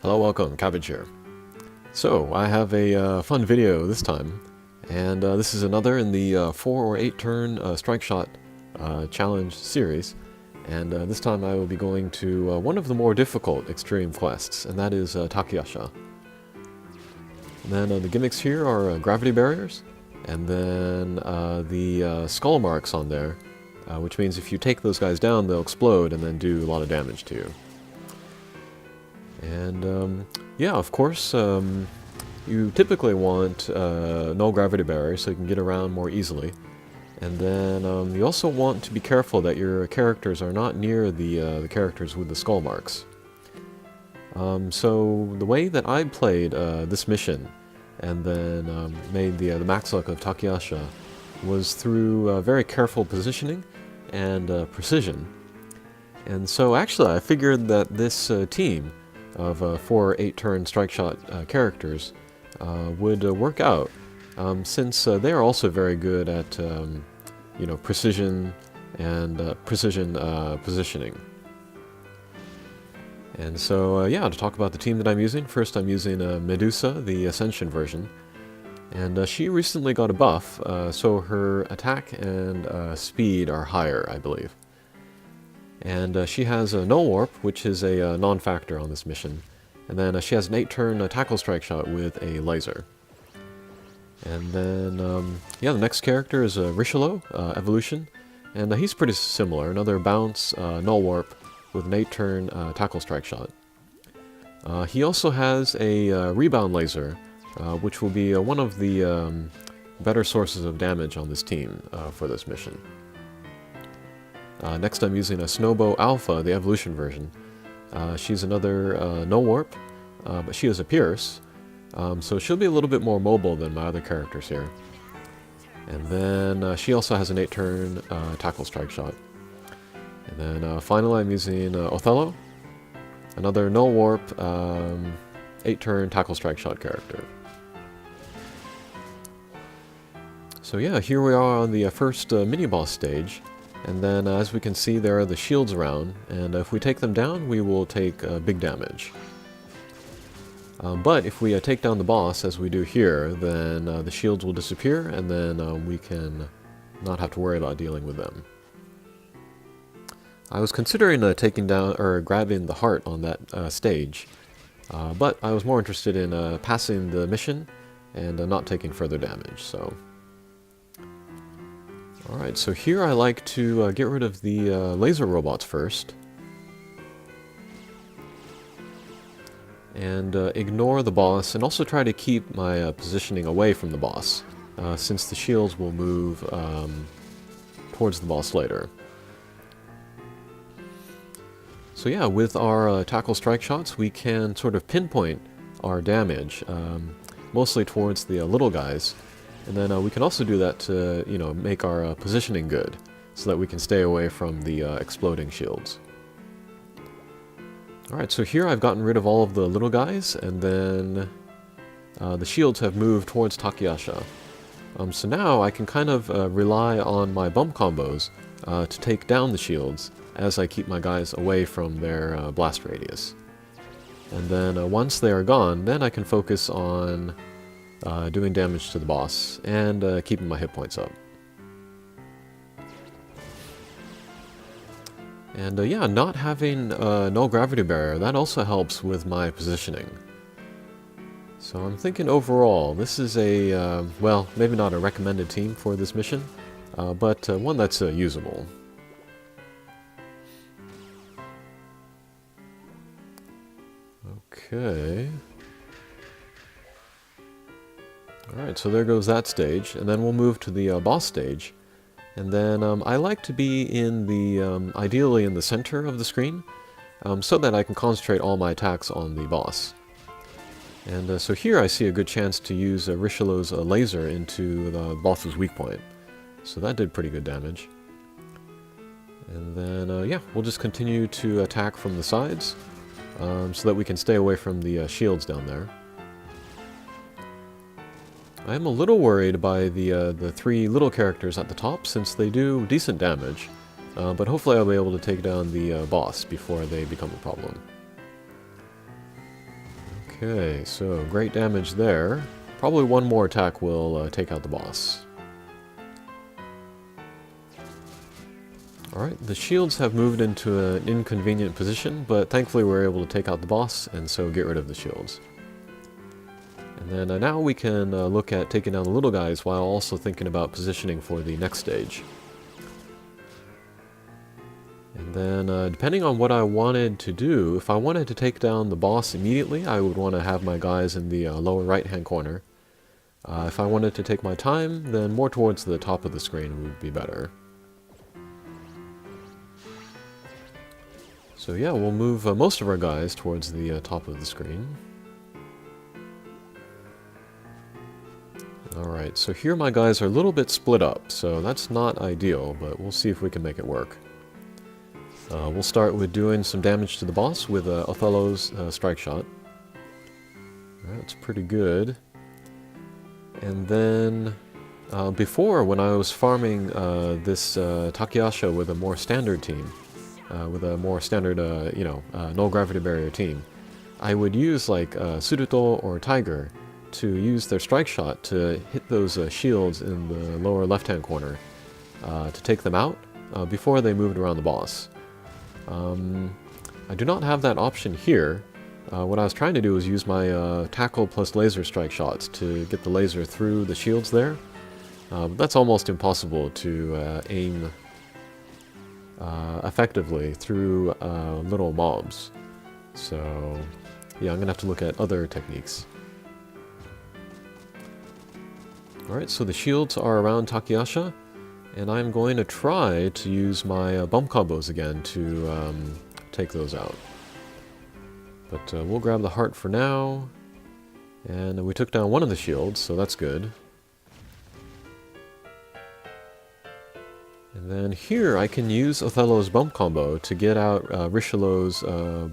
Hello, welcome, Cabbage here. So, I have a fun video this time, and this is another in the 4 or 8 turn strike shot challenge series, and this time I will be going to one of the more difficult extreme quests, and that is Takiyasha. And then the gimmicks here are gravity barriers, and then the skull marks on there, which means if you take those guys down, they'll explode and then do a lot of damage to you. And yeah, of course, you typically want null gravity barrier so you can get around more easily. And then you also want to be careful that your characters are not near the characters with the skull marks. So the way that I played this mission and then made the max luck of Takiyasha was through very careful positioning and precision. And so actually I figured that this team of 4 or 8 turn strike shot characters would work out, since they are also very good at you know, precision and positioning. And so yeah, to talk about the team that I'm using, first I'm using Medusa, the Ascension version, and she recently got a buff, so her attack and speed are higher, I believe. And she has a Null Warp, which is a non-factor on this mission. And then she has an 8-turn tackle strike shot with a laser. And then, yeah, the next character is Richelieu, Evolution. And he's pretty similar. Another bounce, Null Warp, with an 8-turn tackle strike shot. He also has a rebound laser, which will be one of the better sources of damage on this team for this mission. Next I'm using a Nobuo Alpha, the Evolution version. She's another Null Warp, but she has a Pierce, so she'll be a little bit more mobile than my other characters here. And then she also has an 8-turn tackle strike shot. And then finally I'm using Othello, another Null Warp 8-turn tackle strike shot character. So yeah, here we are on the first mini-boss stage. And then, as we can see, there are the shields around, and if we take them down, we will take big damage. But if we take down the boss, as we do here, then the shields will disappear, and then we can not have to worry about dealing with them. I was considering taking down, or grabbing the heart on that stage, but I was more interested in passing the mission and not taking further damage, so... Alright, so here I like to get rid of the laser robots first. And ignore the boss, and also try to keep my positioning away from the boss, since the shields will move towards the boss later. So yeah, with our tackle strike shots, we can sort of pinpoint our damage, mostly towards the little guys. And then we can also do that to, you know, make our positioning good, so that we can stay away from the exploding shields. Alright, so here I've gotten rid of all of the little guys, and then the shields have moved towards Takiyasha. So now I can kind of rely on my bump combos to take down the shields, as I keep my guys away from their blast radius. And then once they are gone, then I can focus on doing damage to the boss, and keeping my hit points up. And yeah, not having null gravity barrier, that also helps with my positioning. So I'm thinking overall, this is a, well, maybe not a recommended team for this mission, but one that's usable. Okay. Alright, so there goes that stage, and then we'll move to the boss stage. And then I like to be in the, ideally in the center of the screen, so that I can concentrate all my attacks on the boss. And so here I see a good chance to use Richelieu's laser into the boss's weak point. So that did pretty good damage. And then, yeah, we'll just continue to attack from the sides, so that we can stay away from the shields down there. I am a little worried by the 3 little characters at the top, since they do decent damage, but hopefully I'll be able to take down the boss before they become a problem. Okay, so great damage there. Probably one more attack will take out the boss. Alright, the shields have moved into an inconvenient position, but thankfully we're able to take out the boss, and so get rid of the shields. And then now we can look at taking down the little guys while also thinking about positioning for the next stage. And then depending on what I wanted to do, if I wanted to take down the boss immediately, I would want to have my guys in the lower right hand corner. If I wanted to take my time, then more towards the top of the screen would be better. So yeah, we'll move most of our guys towards the top of the screen. Alright, so here my guys are a little bit split up, so that's not ideal, but we'll see if we can make it work. We'll start with doing some damage to the boss with Othello's strike shot. That's pretty good. And then, before, when I was farming this Takiyasha with a more standard team, with a more standard, null gravity barrier team, I would use like Suruto or Tiger to use their strike shot to hit those shields in the lower left-hand corner to take them out before they moved around the boss. I do not have that option here. What I was trying to do was use my tackle plus laser strike shots to get the laser through the shields there. But that's almost impossible to aim effectively through little mobs. So yeah, I'm gonna have to look at other techniques. Alright, so the shields are around Takiyasha, and I'm going to try to use my bump combos again to take those out. But we'll grab the heart for now, and we took down one of the shields, so that's good. And then here I can use Othello's bump combo to get out Richelieu's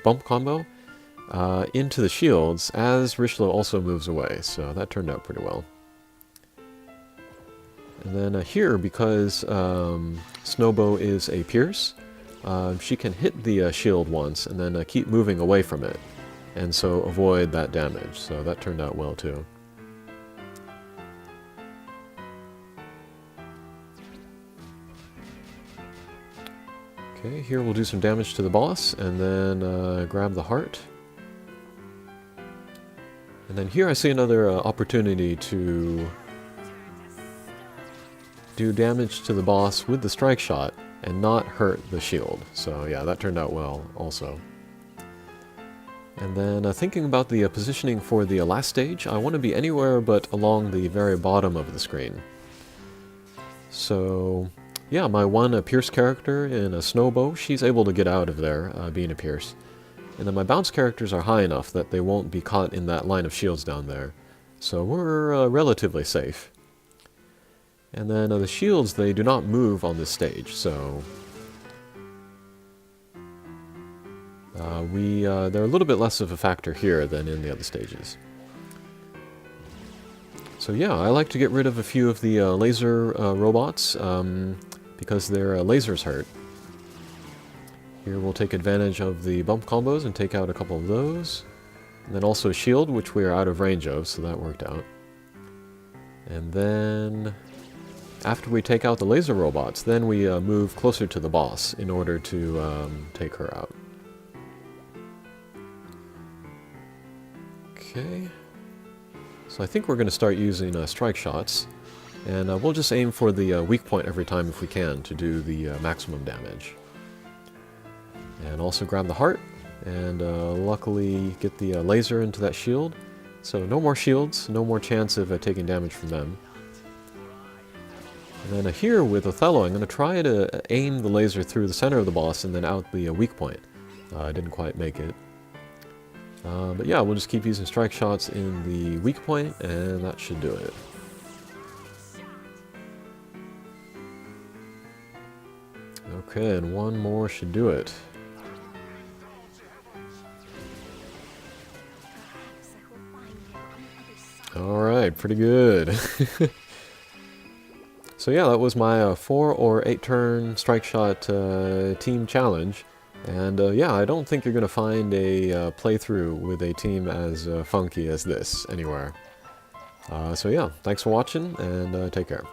bump combo into the shields as Richelieu also moves away, so that turned out pretty well. And then here, because Snowbow is a Pierce, she can hit the shield once and then keep moving away from it, and so avoid that damage, so that turned out well too. Okay, here we'll do some damage to the boss, and then grab the heart. And then here I see another opportunity to do damage to the boss with the strike shot and not hurt the shield. So yeah, that turned out well also. And then thinking about the positioning for the last stage, I want to be anywhere but along the very bottom of the screen. So yeah, my one Pierce character in a Snowbow, she's able to get out of there, being a Pierce. And then my bounce characters are high enough that they won't be caught in that line of shields down there. So we're relatively safe. And then the shields, they do not move on this stage, so they're a little bit less of a factor here than in the other stages. So yeah, I like to get rid of a few of the laser robots because their lasers hurt. Here we'll take advantage of the bump combos and take out a couple of those. And then also shield, which we are out of range of, so that worked out. And then after we take out the laser robots, then we move closer to the boss in order to take her out. Okay. So I think we're going to start using strike shots, and we'll just aim for the weak point every time if we can to do the maximum damage. And also grab the heart, and luckily get the laser into that shield. So no more shields, no more chance of taking damage from them. And then here with Othello, I'm going to try to aim the laser through the center of the boss and then out the weak point. I didn't quite make it. But yeah, we'll just keep using strike shots in the weak point, and that should do it. Okay, and one more should do it. Alright, pretty good. So yeah, that was my 4 or 8 turn strike shot team challenge. And yeah, I don't think you're going to find a playthrough with a team as funky as this anywhere. So yeah, thanks for watching, and take care.